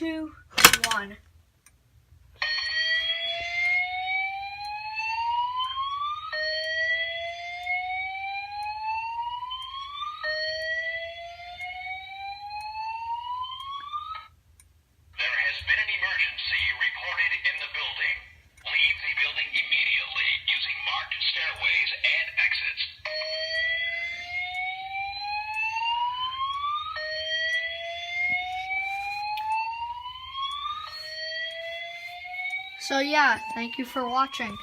2, 1. There has been an emergency reported in the building. Leave the building immediately using marked stairways and exits. So yeah, thank you for watching.